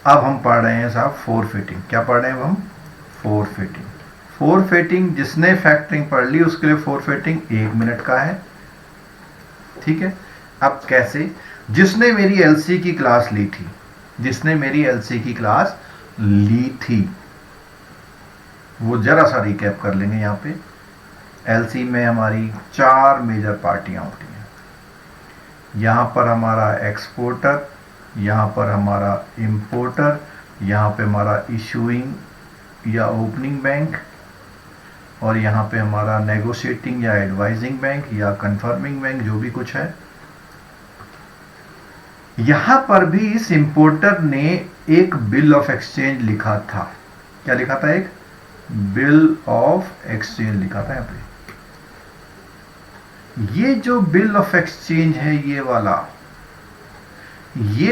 अब हम पढ़ रहे हैं साहब फोरफिटिंग। क्या पढ़ रहे हैं अब हम? फोरफिटिंग। फोरफिटिंग जिसने फैक्टरिंग पढ़ ली उसके लिए फोरफिटिंग 1 मिनट का है, ठीक है। अब कैसे? जिसने मेरी एलसी की क्लास ली थी, जिसने मेरी एलसी की क्लास ली थी, वो जरा सा रिकैप कर लेंगे। यहाँ पे एलसी में हमारी 4 मेजर पार्टियां होती हैं। यहाँ पर हमारा एक्सपोर्टर, यहाँ पर हमारा इंपोर्टर, यहाँ पे हमारा इशूइंग या ओपनिंग बैंक, और यहाँ पे हमारा नेगोशिएटिंग या एडवाइजिंग बैंक या कंफर्मिंग बैंक, जो भी कुछ है। यहाँ पर भी इस इंपोर्टर ने एक बिल ऑफ एक्सचेंज लिखा था। क्या लिखा था? एक बिल ऑफ एक्सचेंज लिखा था यहाँ पे। ये जो बिल ऑफ एक्सचेंज है, ये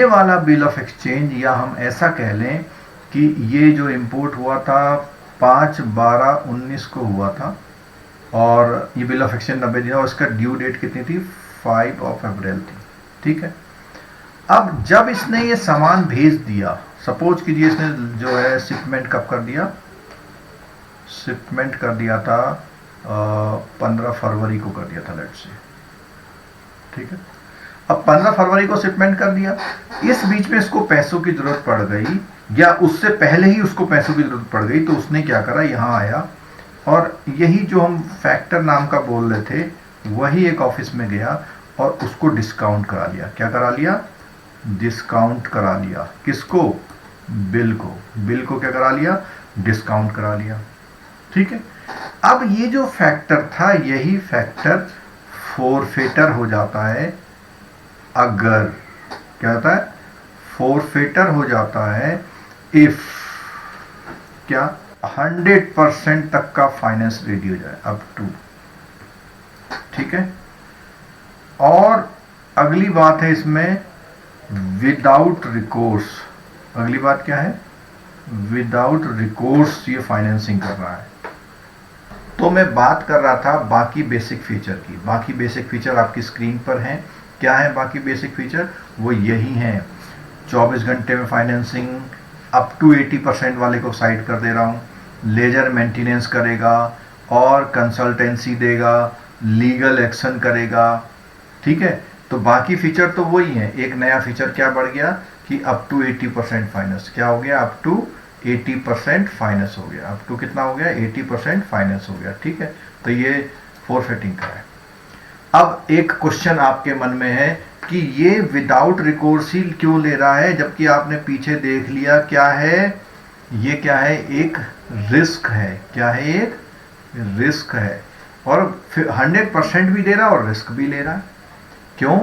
वाला बिल ऑफ एक्सचेंज, या हम ऐसा कह लें कि ये जो इंपोर्ट हुआ था 5/12/19 को हुआ था, और ये बिल ऑफ एक्सचेंज 90 दिन, और इसका ड्यू डेट कितनी थी? 5 अप्रैल थी, ठीक है। अब जब इसने ये सामान भेज दिया, सपोज कीजिए इसने जो है शिपमेंट कब कर दिया? शिपमेंट कर दिया था 15 फरवरी को कर दिया था, लेट्स से, ठीक है। अब 15 फरवरी को शिपमेंट कर दिया, इस बीच में इसको पैसों की जरूरत पड़ गई, या उससे पहले ही उसको पैसों की जरूरत पड़ गई, तो उसने क्या करा? यहाँ आया, और यही जो हम फैक्टर नाम का बोल रहे थे, वही एक ऑफिस में गया और उसको डिस्काउंट करा लिया। क्या करा लिया? डिस्काउंट करा लिया। किसको? बिल को। बिल को क्या करा लिया? डिस्काउंट करा लिया, ठीक है। अब ये जो फैक्टर था, यही फैक्टर फोरफिटर हो जाता है अगर, क्या होता है? फोरफिटर हो जाता है इफ, क्या? 100% तक का फाइनेंस रेडी हो जाए, अप टू, ठीक है। और अगली बात है इसमें विदाउट रिकोर्स। अगली बात क्या है? विदाउट रिकोर्स ये फाइनेंसिंग कर रहा है। तो मैं बात कर रहा था बाकी बेसिक फीचर की। बाकी बेसिक फीचर आपकी स्क्रीन पर हैं। क्या है बाकी बेसिक फीचर? वो यही हैं। 24 घंटे में फाइनेंसिंग, अप टू 80% वाले को साइड कर दे रहा हूँ, लेजर मेंटेनेंस करेगा, और कंसल्टेंसी देगा, लीगल एक्शन करेगा, ठीक है। तो बाकी फीचर तो वही है। एक नया फीचर क्या बढ़ गया कि अप टू 80% फाइनेंस। क्या हो गया? अप टू 80% फाइनेंस हो गया। अप टू कितना हो गया? 80% फाइनेंस हो गया, ठीक है। तो ये फोरफिटिंग का है। अब एक क्वेश्चन आपके मन में है कि ये विदाउट रिकोर्स ही क्यों ले रहा है, जबकि आपने पीछे देख लिया क्या है? ये क्या है? एक रिस्क है। क्या है? एक रिस्क है। और 100% भी दे रहा और रिस्क भी ले रहा है। क्यों?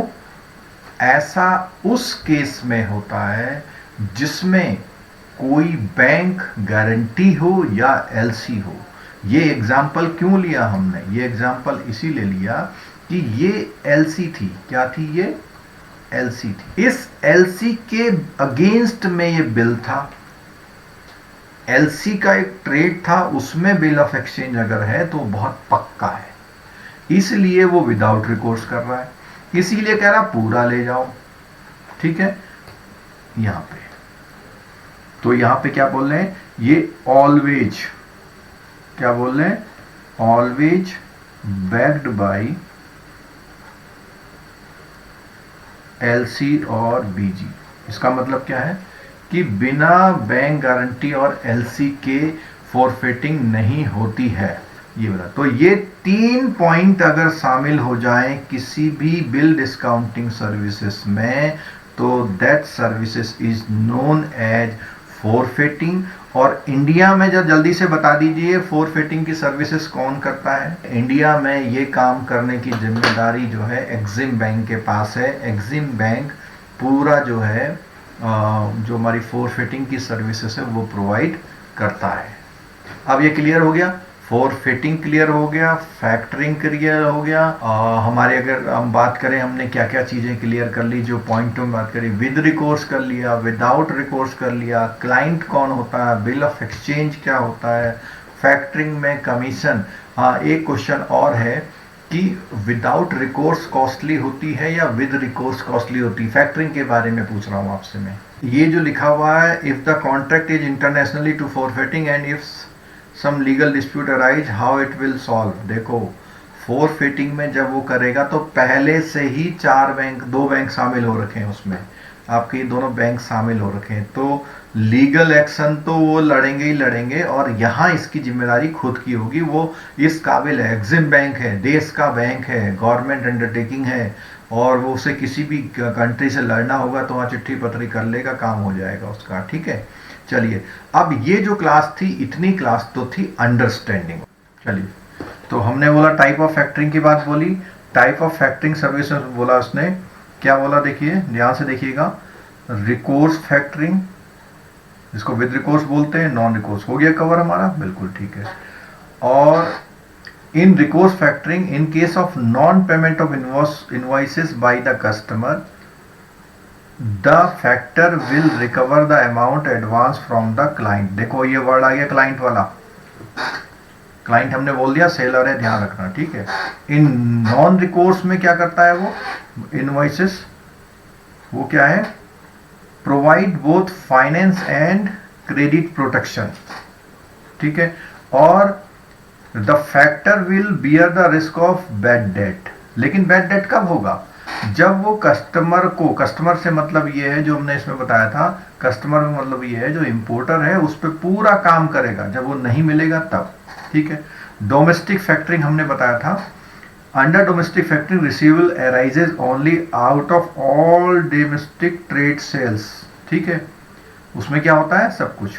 ऐसा उस केस में होता है जिसमें कोई बैंक गारंटी हो या एलसी हो। ये एग्जाम्पल क्यों लिया हमने? ये एग्जाम्पल इसीलिए लिया कि ये एलसी थी। क्या थी ये? एलसी थी। इस एलसी के अगेंस्ट में ये बिल था। एलसी का एक ट्रेड था, उसमें बिल ऑफ एक्सचेंज अगर है तो बहुत पक्का है, इसलिए वो विदाउट रिकोर्स कर रहा है। इसीलिए कह रहा पूरा ले जाओ, ठीक है। यहां पे तो यहां पे क्या बोल रहे हैं? ये ऑलवेज, क्या बोल रहे हैं? ऑलवेज बैक्ड बाय एलसी और बीजी। इसका मतलब क्या है कि बिना बैंक गारंटी और एलसी के फॉरफिटिंग नहीं होती है। ये बोला। तो ये 3 पॉइंट अगर शामिल हो जाएं किसी भी बिल डिस्काउंटिंग सर्विसेज में, तो that services is known as forfaiting. और इंडिया में जब जल्दी से बता दीजिए फॉरफिटिंग की सर्विसेज कौन करता है? इंडिया में ये काम करने की जिम्मेदारी जो है एक्सिम बैंक के पास है। एक्सिम बैंक पूरा जो है जो हमारी फॉरफिटिंग की सर्विसेज है वो प्रोवाइड करता है। अब ये क्लियर हो गया, फॉरफिटिंग क्लियर हो गया, फैक्टरिंग क्लियर हो गया। हमारे अगर हम बात करें हमने क्या क्या चीज़ें क्लियर कर ली, जो पॉइंटों में बात करी, विद रिकोर्स कर लिया, विदाउट रिकोर्स कर लिया, क्लाइंट कौन होता है, बिल ऑफ एक्सचेंज क्या होता है, फैक्टरिंग में कमीशन। हाँ, एक क्वेश्चन और है कि विदाउट रिकोर्स कॉस्टली होती है या विद रिकोर्स कॉस्टली होती है। फैक्टरिंग के बारे में पूछ रहा हूँ आपसे मैं। ये जो लिखा हुआ है, if the contract is internationally to forfaiting and if some legal dispute arise how it will solve. देखो फॉरफिटिंग में जब वो करेगा तो पहले से ही 2 बैंक शामिल हो रखे हैं उसमें, आपके ये दोनों बैंक शामिल हो रखे हैं, तो लीगल एक्शन तो वो लड़ेंगे ही लड़ेंगे, और यहाँ इसकी जिम्मेदारी खुद की होगी। वो इस काबिल है, एग्जिम बैंक है, देश का बैंक है, गवर्नमेंट अंडरटेकिंग है, और वो उसे किसी भी कंट्री से लड़ना होगा तो वहाँ चिट्ठी पत्री कर लेगा, काम हो जाएगा उसका। ठीक है, चलिए अब ये जो क्लास थी, इतनी क्लास तो थी अंडरस्टैंडिंग। चलिए, तो हमने बोला टाइप ऑफ फैक्टरिंग की बात बोली, टाइप ऑफ फैक्टरिंग सर्विस बोला उसने, क्या बोला देखिए, ध्यान से देखिएगा। रिकोर्स फैक्टरिंग, इसको विद रिकोर्स बोलते हैं, नॉन रिकोर्स हो गया कवर हमारा, बिल्कुल ठीक है। और in recourse factoring, in case of non payment of invoices by the customer, the factor will recover the amount advance from the client. देखो ये वर्ड आ गया क्लाइंट वाला, क्लाइंट हमने बोल दिया, सेलर है, ध्यान रखना। ठीक है, इन नॉन रिकोर्स में क्या करता है वो इनवॉइसेस, वो क्या है, provide both finance and credit protection. ठीक है, और the factor will bear the risk of bad debt. लेकिन बैड डेट कब होगा, जब वो कस्टमर को, कस्टमर से मतलब ये है जो हमने इसमें बताया था, कस्टमर में मतलब ये है जो इंपोर्टर है उस पर पूरा काम करेगा, जब वो नहीं मिलेगा तब। ठीक है, डोमेस्टिक फैक्टरिंग हमने बताया था, under domestic factoring receivable arises only out of all domestic trade sales. ठीक है, उसमें क्या होता है, सब कुछ।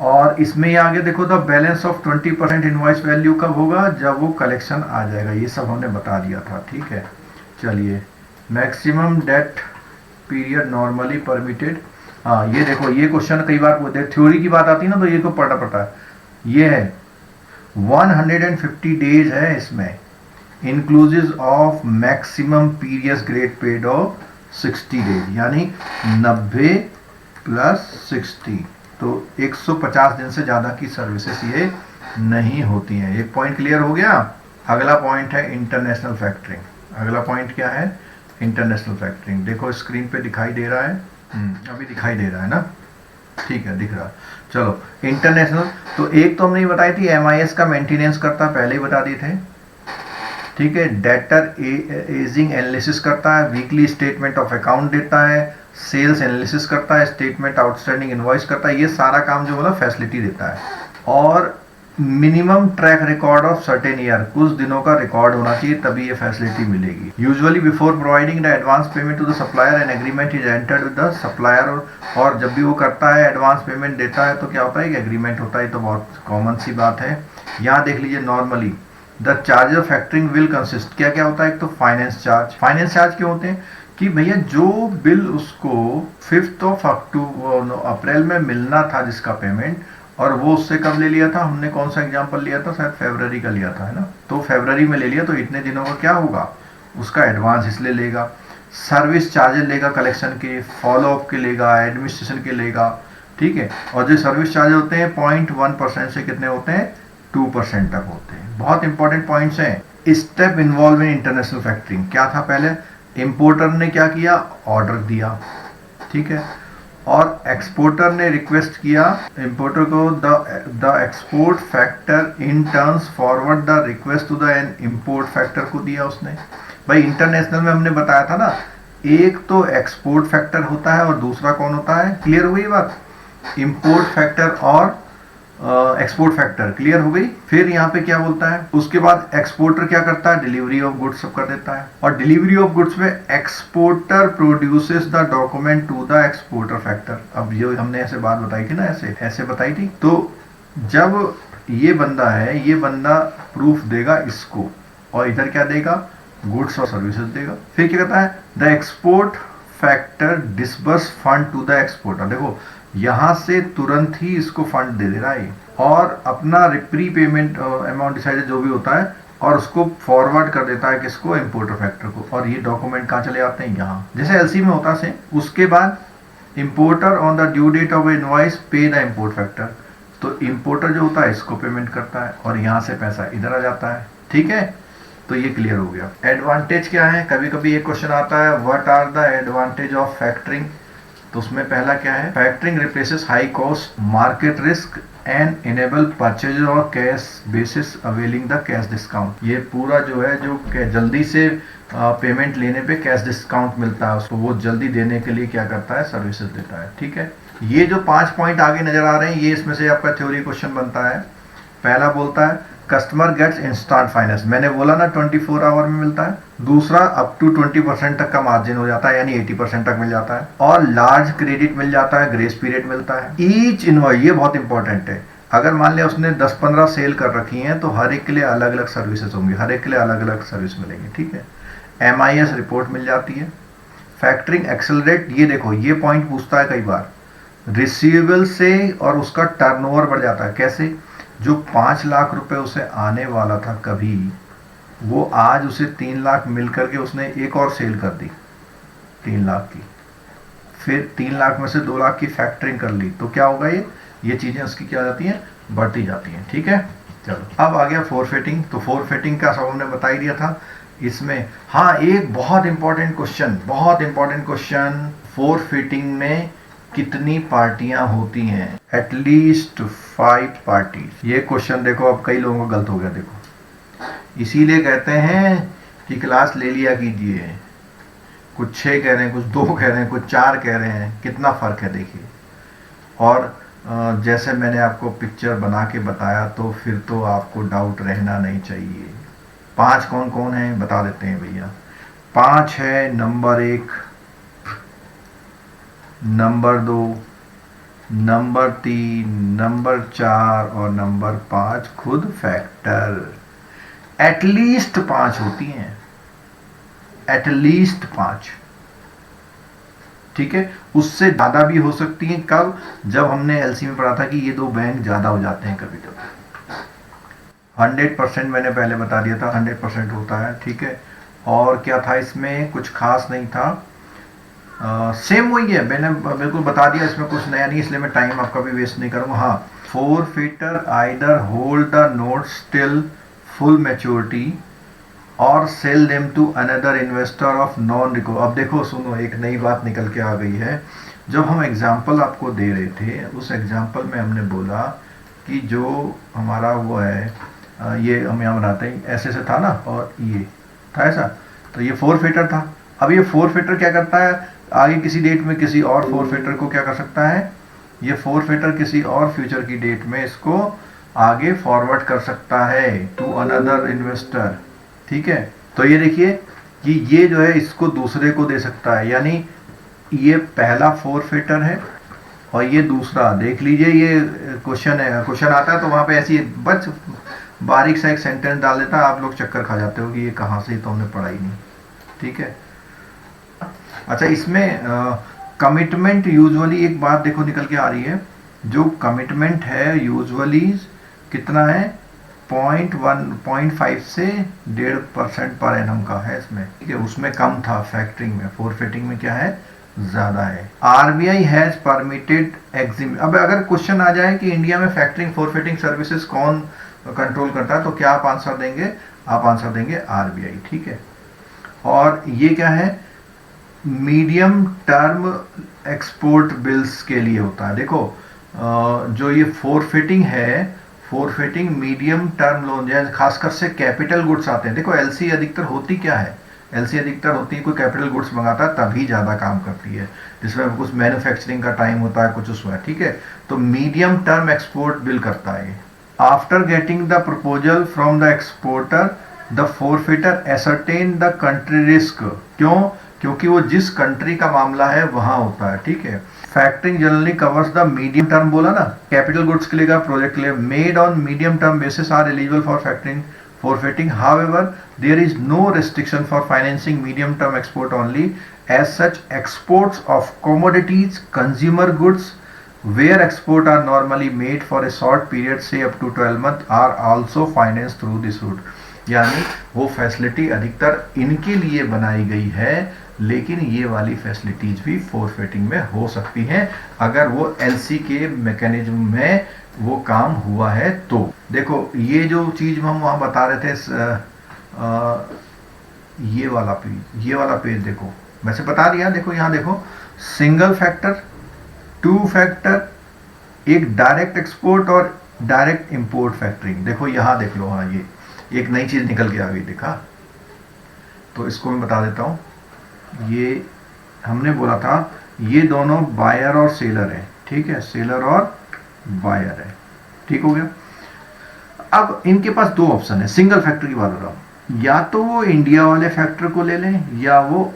और इसमें ये आगे देखो, the balance of 20% invoice value कब होगा, जब वो कलेक्शन आ जाएगा, ये सब हमने बता दिया था। ठीक है, चलिए, maximum debt period normally permitted. हाँ, ये देखो, ये क्वेश्चन कई बार थ्योरी की बात आती है ना, तो ये को पढ़ना पड़ता है। ये है 150 डेज है इसमें, inclusive of maximum periods grade paid of 60 days, यानी 90 प्लस 60, तो 150 दिन से ज़्यादा की सर्विसेज ये नहीं होती हैं। एक पॉइंट क्लियर हो गया। अगला पॉइंट है इंटरनेशनल फैक्टरिंग। अगला पॉइंट क्या है, इंटरनेशनल फैक्टरिंग। देखो स्क्रीन पे दिखाई दे रहा है, अभी दिखाई दे रहा है ना, ठीक है, दिख रहा। चलो, इंटरनेशनल, तो एक तो हमने बताई थी MIS का मेंटेनेंस करता, पहले ही बता दिए थे। ठीक है, डेटर एजिंग एनालिसिस करता है, वीकली स्टेटमेंट ऑफ अकाउंट देता है, सेल्स एनालिसिस करता है, स्टेटमेंट आउटस्टैंडिंग इनवॉइस करता है, ये सारा काम जो बोला फैसिलिटी देता है। और minimum track record of certain year, कुछ दिनों का रिकॉर्ड होना चाहिए, तभी ये फैसिलिटी मिलेगी। Usually before providing the advance payment to the supplier an agreement is entered with the supplier. और जब भी वो करता है, एडवांस पेमेंट देता है, तो क्या होता है कि एग्रीमेंट होता है, तो बहुत कॉमन सी बात है। यहाँ देख लीजिए, normally the charge of factoring will consist, क्या क्या होता है, एक तो फाइनेंस चार्ज। फाइनेंस चार्ज क्यों होते हैं कि भैया जो बिल उसको 5 अप्रैल में मिलना था जिसका पेमेंट, और वो उससे कब ले लिया था, हमने कौन सा एग्जांपल लिया था, शायद फरवरी का लिया था, है ना, तो फरवरी में ले लिया, तो इतने दिनों का क्या होगा, उसका एडवांस इसलिए लेगा। सर्विस चार्जेस लेगा कलेक्शन के, फॉलोअप के लेगा, एडमिनिस्ट्रेशन के लेगा। ठीक है, और जो सर्विस चार्ज होते हैं 0.1% से कितने होते हैं, 2% तक होते हैं। बहुत इंपॉर्टेंट पॉइंट्स हैं। Step involve in international factoring क्या था, पहले इंपोर्टर ने क्या किया, ऑर्डर दिया, ठीक है, और एक्सपोर्टर ने रिक्वेस्ट किया इंपोर्टर को, the export factor in turns forward the request to the an import factor को दिया उसने। भाई इंटरनेशनल में हमने बताया था ना, एक तो एक्सपोर्ट फैक्टर होता है और दूसरा कौन होता है, क्लियर हो गई बात, इंपोर्ट फैक्टर और एक्सपोर्ट फैक्टर, क्लियर हो गई। फिर यहाँ पे क्या बोलता है, उसके बाद एक्सपोर्टर क्या करता है, डिलीवरी ऑफ गुड्स सब कर देता है, और डिलीवरी ऑफ गुड्स में exporter produces the document to the exporter factor. अब ये हमने ऐसे बात बताई थी ना, ऐसे बताई थी। तो जब ये बंदा है, ये बंदा प्रूफ देगा इसको, और इधर क्या देगा, गुड्स और सर्विसेज देगा। फिर क्या कहता है, the export factor disburse fund to the exporter. देखो यहां से तुरंत ही इसको फंड दे दे रहा है, और अपना प्री पेमेंट अमाउंट डिसाइडेड जो भी होता है, और उसको फॉरवर्ड कर देता है किसको, इंपोर्टर फैक्टर को। और ये डॉक्यूमेंट कहाँ चले जाते हैं, यहाँ, जैसे एलसी में होता है। उसके बाद importer on the due date of invoice pay the import factor, तो इंपोर्टर जो होता है इसको पेमेंट करता है, और यहाँ से पैसा इधर आ जाता है। ठीक है, तो ये क्लियर हो गया। एडवांटेज क्या है, कभी कभी ये क्वेश्चन आता है, what are the advantage of factoring. तो उसमें पहला क्या है, factoring replaces high cost market risk and enable purchase और cash basis availing the cash discount. ये पूरा जो है जो जल्दी से पेमेंट लेने पे कैश डिस्काउंट मिलता है उसको, वो जल्दी देने के लिए क्या करता है, सर्विसेज देता है। ठीक है, ये जो 5 पॉइंट आगे नजर आ रहे हैं, ये इसमें से आपका थ्योरी क्वेश्चन बनता है। पहला बोलता है कस्टमर गेट्स इंस्टेंट फाइनेंस, मैंने बोला ना 24 आवर में मिलता है। दूसरा अप टू 20% तक का मार्जिन हो जाता है, यानी 80% तक मिल जाता है, और लार्ज क्रेडिट मिल जाता है, ग्रेस पीरियड मिलता है। ईच इनवॉइस, ये बहुत इंपॉर्टेंट है, अगर मान लिया उसने 10-15 सेल कर रखी हैं तो हर एक के लिए अलग अलग सर्विसेज होंगी, हर एक के लिए अलग अलग सर्विस मिलेंगी। ठीक है, MIS रिपोर्ट मिल जाती है। फैक्टरिंग एक्सेलरेट, ये देखो ये पॉइंट पूछता है कई बार, रिसीवेबल से और उसका टर्नओवर बढ़ जाता है। कैसे, जो 5 लाख रुपए उसे आने वाला था कभी, वो आज उसे 3 लाख मिल करके उसने एक और सेल कर दी 3 लाख की, फिर 3 लाख में से 2 लाख की फैक्टरिंग कर ली, तो क्या होगा, ये चीजें उसकी क्या जाती हैं, बढ़ती जाती हैं। ठीक है, चलो अब आ गया फोरफिटिंग। तो फोरफिटिंग का सब हमने बता ही दिया था। इसमें हाँ, एक बहुत इंपॉर्टेंट क्वेश्चन, फोरफिटिंग में कितनी पार्टियां होती हैं, एटलीस्ट 5 पार्टीज। ये क्वेश्चन देखो, अब कई लोगों का गलत हो गया, देखो इसीलिए कहते हैं कि क्लास ले लिया कीजिए। कुछ 6 कह रहे हैं, कुछ 2 कह रहे हैं, कुछ 4 कह रहे हैं, कितना फर्क है देखिए। और जैसे मैंने आपको पिक्चर बना के बताया, तो फिर तो आपको डाउट रहना नहीं चाहिए। 5 कौन कौन है बता देते हैं भैया। 5 है नंबर 1, नंबर 2, नंबर 3, नंबर 4 और नंबर 5 खुद फैक्टर। एटलीस्ट 5 होती हैं, एटलीस्ट 5। ठीक है, उससे ज्यादा भी हो सकती हैं। कब, जब हमने एलसी में पढ़ा था कि ये 2 बैंक ज्यादा हो जाते हैं कभी कभी। 100% मैंने पहले बता दिया था, 100% होता है। ठीक है, और क्या था इसमें, कुछ खास नहीं था, सेम वही है, मैंने बिल्कुल बता दिया, इसमें कुछ नया नहीं, इसलिए मैं टाइम आपका भी वेस्ट नहीं करूंगा। हाँ, forfaiter either hold the notes till full maturity और sell them to another investor of non reco. अब देखो सुनो, एक नई बात निकल के आ गई है। जब हम एग्जाम्पल आपको दे रहे थे, उस एग्जाम्पल में हमने बोला कि जो हमारा वो है, ये हम यहाँ बनाते हैं, ऐसे से था ना, और ये था ऐसा, तो ये फोरफिटर था। अब ये फोरफिटर क्या करता है, आगे किसी डेट में किसी और फोरफिटर को क्या कर सकता है, ये फोरफिटर किसी और फ्यूचर की डेट में इसको आगे फॉरवर्ड कर सकता है टू अनदर इन्वेस्टर। ठीक है, तो ये देखिए कि ये जो है इसको दूसरे को दे सकता है, यानी ये पहला फोरफिटर है और ये दूसरा। देख लीजिए, ये क्वेश्चन है, क्वेश्चन आता है तो वहां पे ऐसी बस बारीक सा एक सेंटेंस डाल देता है, आप लोग चक्कर खा जाते हो कि ये कहाँ से, तो हमने पढ़ा ही नहीं। ठीक है, अच्छा इसमें कमिटमेंट यूजुअली, एक बात देखो निकल के आ रही है, जो कमिटमेंट है यूजुअली कितना है, 0.5 से 1.5% पर एनम का है इसमें। ठीक है, उसमें कम था फैक्टरिंग में, फोरफिटिंग में क्या है, ज्यादा है। RBI has permitted EXIM. अब अगर क्वेश्चन आ जाए कि इंडिया में फैक्टरिंग फोरफिटिंग सर्विसेज कौन कंट्रोल करता है, तो क्या आप आंसर देंगे, आप आंसर देंगे आरबीआई। ठीक है, और ये क्या है, मीडियम टर्म एक्सपोर्ट बिल्स के लिए होता है। देखो जो ये फोरफिटिंग है, फोरफिटिंग मीडियम टर्म लोन, खासकर से कैपिटल गुड्स आते हैं। देखो एलसी अधिकतर होती क्या है, एलसी अधिकतर होती है कोई कैपिटल गुड्स मंगाता है तभी ज्यादा काम करती है, जिसमें कुछ मैन्युफैक्चरिंग का टाइम होता है, कुछ उसमें। ठीक है, तो मीडियम टर्म एक्सपोर्ट बिल करता है। After getting the proposal from the exporter the forfaiter ascertain the country risk. क्यों, क्योंकि वो जिस कंट्री का मामला है वहां होता है। ठीक है, factoring generally covers the medium term, बोला ना, कैपिटल गुड्स के लिए का प्रोजेक्ट के लिए, made on medium term basis are eligible for factoring forfeiting. However, there is no restriction for financing medium term export only. As such, exports of commodities, consumer goods, where export are normally made for a short period, say up to 12 months, are also financed through this route. यानी वो facility अधिकतर इनके लिए बनाई गई है, लेकिन ये वाली फैसिलिटीज भी फोरफिटिंग में हो सकती हैं अगर वो एलसी के मैकेनिज्म में वो काम हुआ है। तो देखो ये जो चीज हम वहां बता रहे थे ये वाला पेज देखो, वैसे बता दिया, देखो यहाँ देखो, सिंगल फैक्टर, टू फैक्टर, एक डायरेक्ट एक्सपोर्ट और डायरेक्ट इंपोर्ट फैक्टरिंग। देखो यहाँ देख लो, हाँ ये एक नई चीज निकल के आ गई, देखा। तो इसको मैं बता देता हूँ। ये हमने बोला था ये दोनों बायर और सेलर है, ठीक है, सेलर और बायर है, ठीक हो गया। अब इनके पास दो ऑप्शन है, सिंगल फैक्टर की बात हो रहा हूं, या तो वो इंडिया वाले फैक्टर को ले लें या वो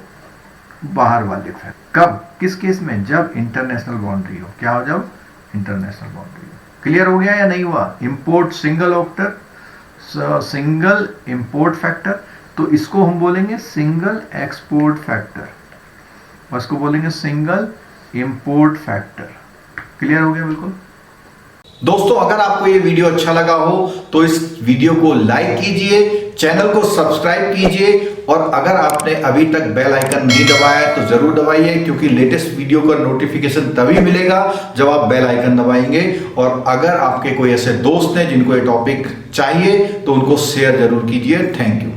बाहर वाले फैक्टर। कब, किस केस में, जब इंटरनेशनल बाउंड्री हो। क्या हो, जब इंटरनेशनल बाउंड्री हो। क्लियर हो गया या नहीं हुआ? Import single after, single import factor, तो इसको हम बोलेंगे सिंगल एक्सपोर्ट फैक्टर, और इसको बोलेंगे सिंगल इंपोर्ट फैक्टर। क्लियर हो गया बिल्कुल। दोस्तों, अगर आपको ये वीडियो अच्छा लगा हो तो इस वीडियो को लाइक कीजिए, चैनल को सब्सक्राइब कीजिए, और अगर आपने अभी तक बेल आइकन नहीं दबाया है तो जरूर दबाइए, क्योंकि लेटेस्ट वीडियो का नोटिफिकेशन तभी मिलेगा जब आप बेल आइकन दबाएंगे। और अगर आपके कोई ऐसे दोस्त हैं जिनको ये टॉपिक चाहिए तो उनको शेयर जरूर कीजिए। Thank you.